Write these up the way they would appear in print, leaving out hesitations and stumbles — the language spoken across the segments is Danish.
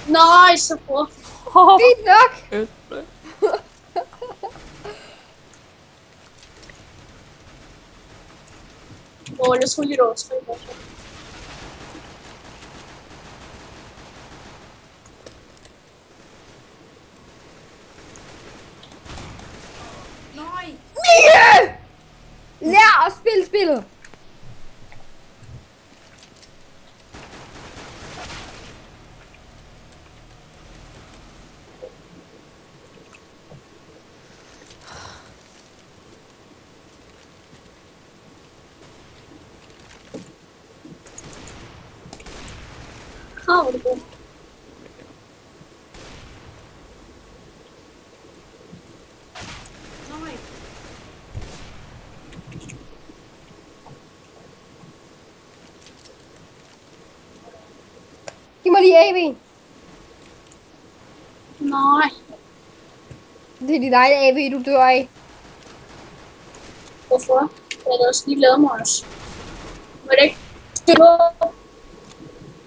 Nej, så bra. Fint nok. Jeg skulle lige over 3 år. Nej! Mie! Lær at spille spillet. Hvor er det god. Nej! Giv mig lige AV. Nej. Det er dit eget AV, du dør af. Hvorfor? Jeg havde også lige lavet mig også. Var det ikke?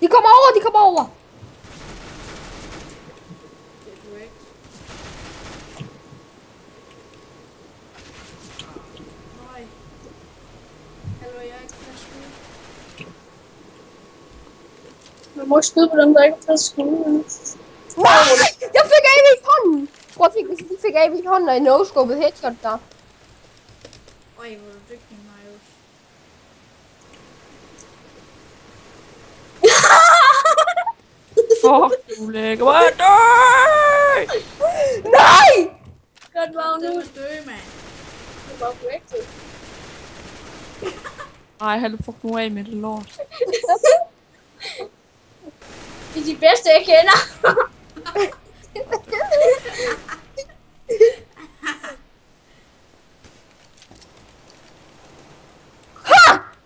De kommer over, de kommer over. Det er korrekt. Nej. Hallo, jeg er ikke fast skud. Man må ikke skyde på dem, der ikke er fast skud. Nej! Jeg fik AV i hånden. Prøv at tænke, hvis de fik AV i hånden og en no-scopet headshot der. Øj, hvor er du dygtig, Marius. Fuck, du lægger mig dø! Nej! Godt var Det nu. var dø, mand. Det var rigtigt. Ej, hold fuck nu af med det lort. Det er de bedste, jeg kender.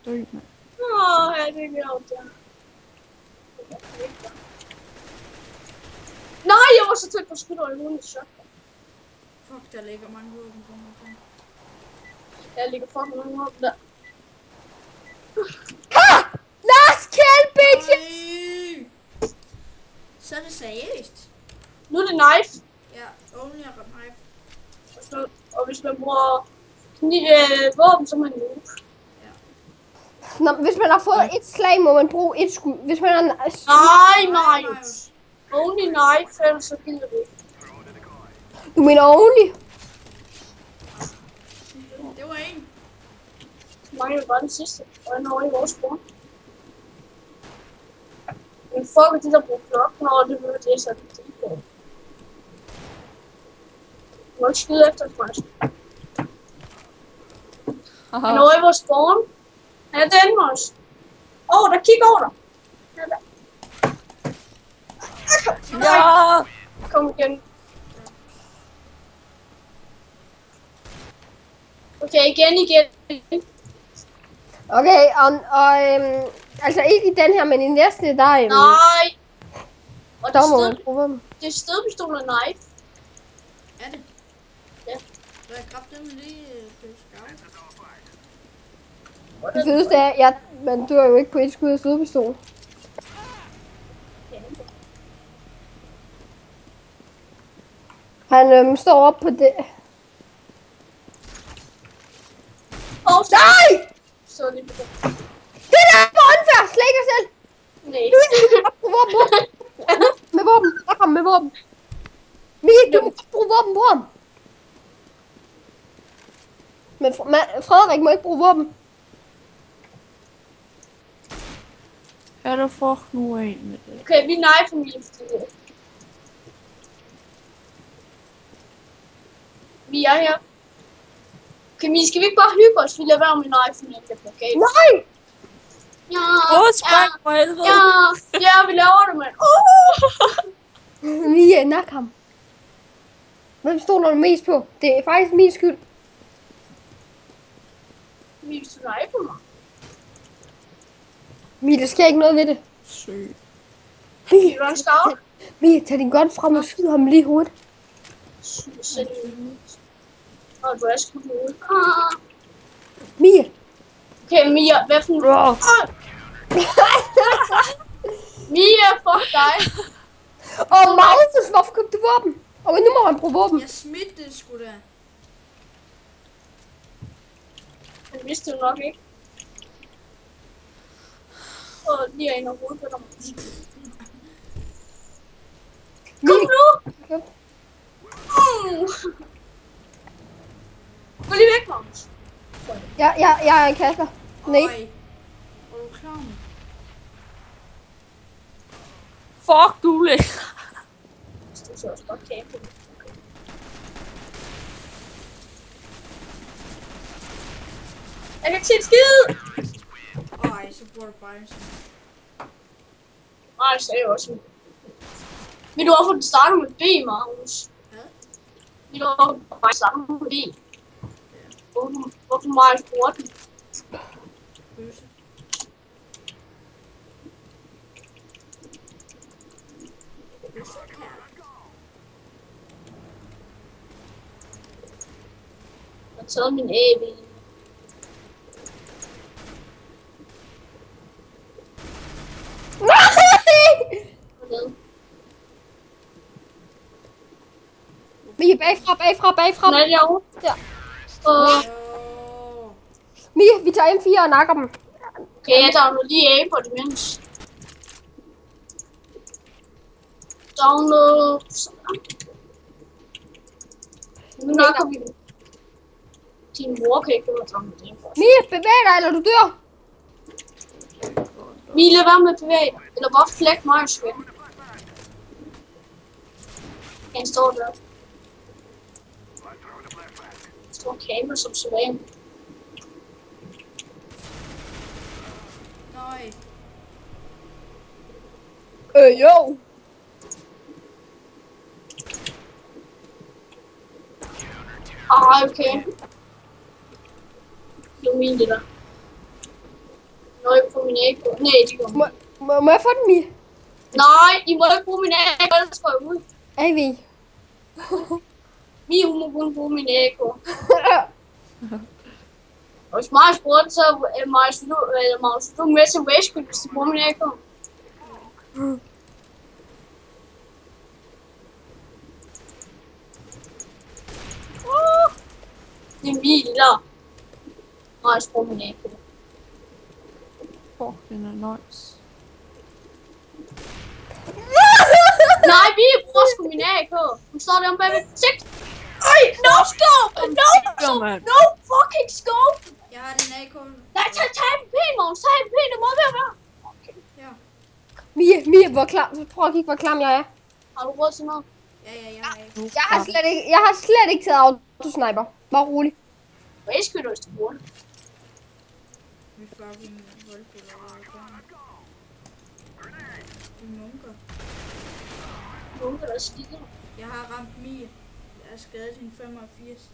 Dø, mand. Ja, det er gjort, ja. Nej, jeg var så tæt på skytter i hovedet, så. Fuck, der ligger mange våben på mig. Jeg ligger fucking mange op der. Ha! Lars kill, bitch! Ej! Så er det seriøst. Nu er det knife. Ja, only a knife. Og hvis man bruger våben, så er man noob. Nå, hvis man har fået et slag, må man bruge et skud. Hvis man har... Nej, Marius. Only knife, ellers så gider vi ikke. Du mener only? Det var en. Mange var den sidste, og han er over i vores bror. Men fuck, de der bruger klokken, og det ved det, så det er på. Du må ikke skyde efter os, faktisk. Han er over i vores spawn. Han er den med os. Der kigger over dig. Han er der. Ja! Kom igen. Okay, igen. Okay, altså ikke i den her, men i næste, der er... Nej. Og Der må man bruge dem. det er stødpistol og knife. Er det? Ja. Så jeg kraftedeme lige blevet skarp. Det fedeste er, at man dør jo ikke på et skud af stødpistol. Han står op på det. Nej! Så lige på det. Det der er for unfair! Slæg dig selv! Nej. Du må bruge våben. Med våben. Der kom med våben. Mie, du må bruge våben på ham. Men Frederik må ikke bruge våben. Er du fuck nu af med det? Okay, vi er nej-familie. Vi er her. Okay, men skal vi ikke bare hygge os? Vi lader være med nej-familie. Okay. Nej! Ja, Spring for helvede! ja, vi laver det, mand. Mie, nak ham. Hvem stoler du mest på? Det er faktisk min skyld. Vi er nej på mig. Mie, der sker ikke noget ved det. Syg. Vi er en scout. Mie, tag din gun frem og skyd ham lige i hovedet. Selv og du er skudt ud. Mie. Okay, Mia, hvad for en... Mia, fuck dig. våben. Og nu må man bruge våben. Jeg smidte det sgu da. Den vidste du nok ikke. Og lige er inde og hovedet på dig. Kom nu! Okay. Gå lige væk, Magnus. Jeg er en kaster. Nej. Øj. Hvor er du klar? Fuck, du lægger. Du så også godt campe. Jeg kan ikke se en skid! Øj, så bruger du bare en sådan. Nej, det sagde jeg også. Vil du hvorfor den starter med B, Magnus? Hvad? Vil du hvorfor den bare starter med B? Hvorfor Marius bruger den? Bøsse. Jeg har taget min AB. Nej! Mie, bagfra. Den er derovre. Ja. Åh. Mie, vi tager M4 og nakker dem. Okay, jeg tager nu lige A på det mens. Download. Nu nakker vi den. Din mor kan ikke få download det for. Mie, bevæg dig, eller du dør. Mie, lad være med at bevæge dig. Eller bare flæk mig og svømme. Han står der. Står camper som sædvanligt. Nej. Jo. Okay. Det er min det der. Nå, jeg får min æg på. Nej, det går. Må jeg få den, Mie? Nej, I må ikke bruge min æg, ellers går jeg ud. AV. Mie, hun må kun bruge min æg på. Og hvis Marius bruger den, så er Marius, du er med til Wastecoin, hvis du bruger min æg på. Det er Mie, der Marius bruger min æg på. Fuck, den er nice. Nej, Mie bruger sgu min æg på. Hun står der om bagved. Sigt! Øj, no scope! No scope! No fucking scope! Jeg har den AK. Nej, tag AVP, Magnus. Tag AVP, det må være. Okay. Ja. Mie, hvor klam. Prøv at kigge, hvor klam jeg er. Har du råd til noget? Ja, jeg har AK. Jeg har slet ikke taget autosniper. Bare rolig. Wastecoin, hvis du bruger det. Vi fucking voldspillere. Vi munker. Nogen der er skidt. Jeg har ramt Mie. Jeg har skadet hende 85.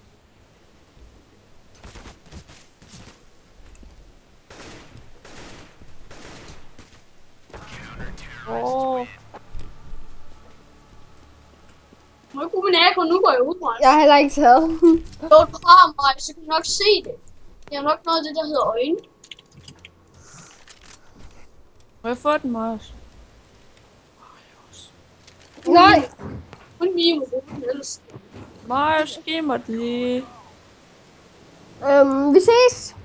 Må jeg bruge min AK, nu går jeg ud, Maja. Jeg har heller ikke taget. Jo, du har mig, så kan du nok se det. Det er nok noget af det, der hedder øjne. Må jeg få den, Marius? Nej. Kun Mie må bruge den ellers. Marius, giv mig det lige. Vi ses.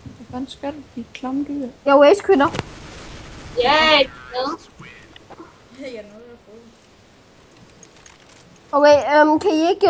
Hvad fanden skal du, de klamme dyr? Jeg er waste-kvinder. Ja, ja. Jeg nåede at få den. Okay, kan I ikke